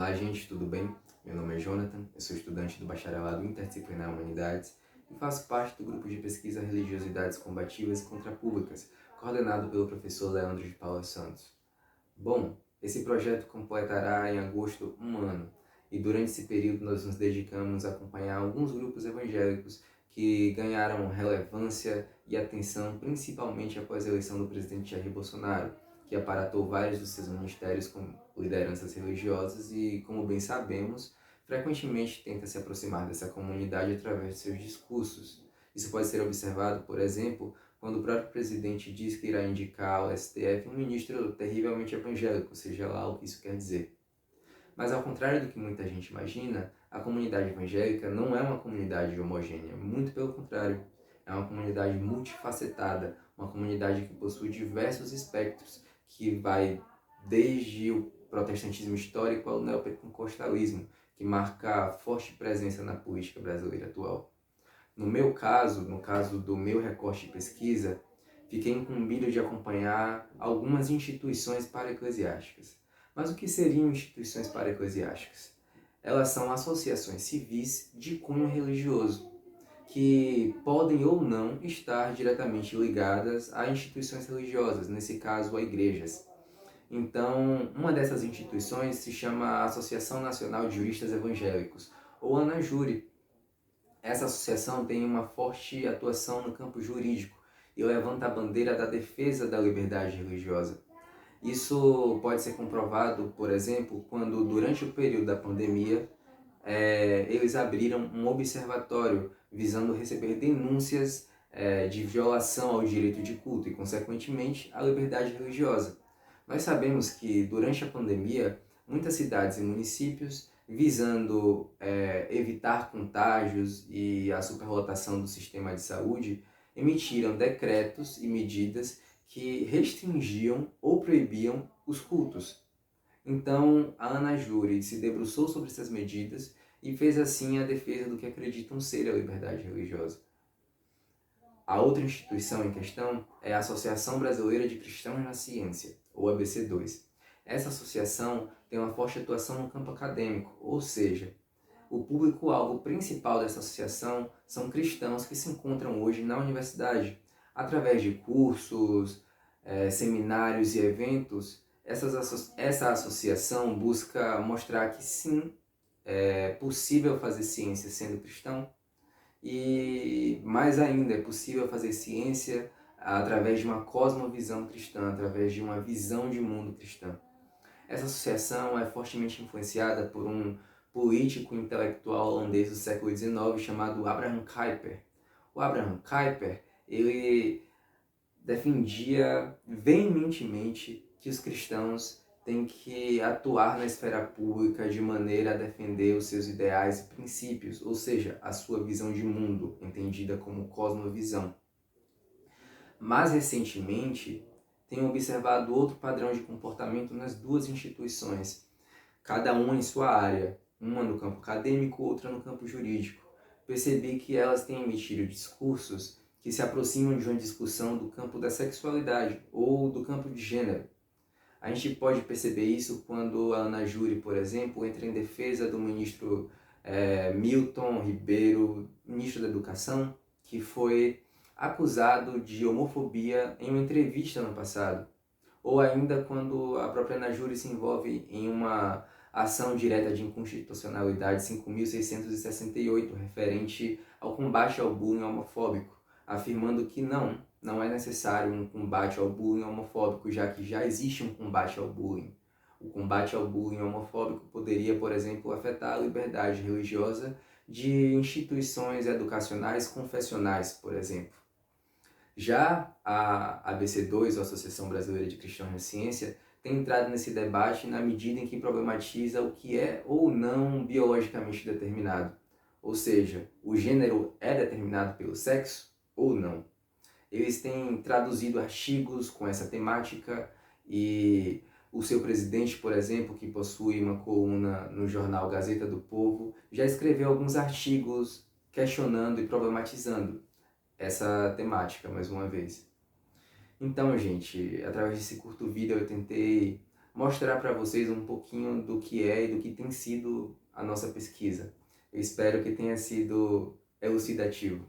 Olá, gente, tudo bem? Meu nome é Jonathan, eu sou estudante do Bacharelado Interdisciplinar em Humanidades e faço parte do grupo de pesquisa Religiosidades Combativas e Contrapúblicas, coordenado pelo professor Leandro de Paula Santos. Bom, esse projeto completará em agosto um ano e durante esse período nós nos dedicamos a acompanhar alguns grupos evangélicos que ganharam relevância e atenção principalmente após a eleição do presidente Jair Bolsonaro, que aparatou vários dos seus ministérios com lideranças religiosas e, como bem sabemos, frequentemente tenta se aproximar dessa comunidade através de seus discursos. Isso pode ser observado, por exemplo, quando o próprio presidente diz que irá indicar ao STF um ministro terrivelmente evangélico, seja lá o que isso quer dizer. Mas ao contrário do que muita gente imagina, a comunidade evangélica não é uma comunidade homogênea, muito pelo contrário. É uma comunidade multifacetada, uma comunidade que possui diversos espectros, que vai desde o protestantismo histórico ao neopentecostalismo, que marca forte presença na política brasileira atual. No meu caso, no caso do meu recorte de pesquisa, fiquei incumbido de acompanhar algumas instituições paraeclesiásticas. Mas o que seriam instituições paraeclesiásticas? Elas são associações civis de cunho religioso, que podem ou não estar diretamente ligadas a instituições religiosas, nesse caso a igrejas. Então, uma dessas instituições se chama Associação Nacional de Juristas Evangélicos, ou ANAJURE. Essa associação tem uma forte atuação no campo jurídico e levanta a bandeira da defesa da liberdade religiosa. Isso pode ser comprovado, por exemplo, quando durante o período da pandemia eles abriram um observatório visando receber denúncias de violação ao direito de culto e, consequentemente, à liberdade religiosa. Nós sabemos que durante a pandemia, muitas cidades e municípios, visando evitar contágios e a superlotação do sistema de saúde, emitiram decretos e medidas que restringiam ou proibiam os cultos. Então, a ANAJURE se debruçou sobre essas medidas e fez assim a defesa do que acreditam ser a liberdade religiosa. A outra instituição em questão é a Associação Brasileira de Cristãos na Ciência, ou ABC2. Essa associação tem uma forte atuação no campo acadêmico, ou seja, o público-alvo principal dessa associação são cristãos que se encontram hoje na universidade. Através de cursos, seminários e eventos, essa associação busca mostrar que sim, é possível fazer ciência sendo cristão, e mais ainda, é possível fazer ciência através de uma cosmovisão cristã, através de uma visão de mundo cristã. Essa associação é fortemente influenciada por um político intelectual holandês do século XIX chamado Abraham Kuyper. O Abraham Kuyper, ele defendia veementemente que os cristãos têm que atuar na esfera pública de maneira a defender os seus ideais e princípios, ou seja, a sua visão de mundo, entendida como cosmovisão. Mais recentemente, tenho observado outro padrão de comportamento nas duas instituições, cada uma em sua área, uma no campo acadêmico, outra no campo jurídico. Percebi que elas têm emitido discursos que se aproximam de uma discussão do campo da sexualidade ou do campo de gênero. A gente pode perceber isso quando a ANAJURE, por exemplo, entra em defesa do ministro Milton Ribeiro, ministro da Educação, que foi acusado de homofobia em uma entrevista no passado. Ou ainda quando a própria ANAJURE se envolve em uma ação direta de inconstitucionalidade 5.668, referente ao combate ao bullying homofóbico, afirmando que não é necessário um combate ao bullying homofóbico, já que já existe um combate ao bullying. O combate ao bullying homofóbico poderia, por exemplo, afetar a liberdade religiosa de instituições educacionais confessionais, por exemplo. Já a ABC2, a Associação Brasileira de Cristãos na Ciência, tem entrado nesse debate na medida em que problematiza o que é ou não biologicamente determinado. Ou seja, o gênero é determinado pelo sexo ou não. Eles têm traduzido artigos com essa temática e o seu presidente, por exemplo, que possui uma coluna no jornal Gazeta do Povo, já escreveu alguns artigos questionando e problematizando essa temática, mais uma vez. Então, gente, através desse curto vídeo eu tentei mostrar para vocês um pouquinho do que é e do que tem sido a nossa pesquisa. Eu espero que tenha sido elucidativo.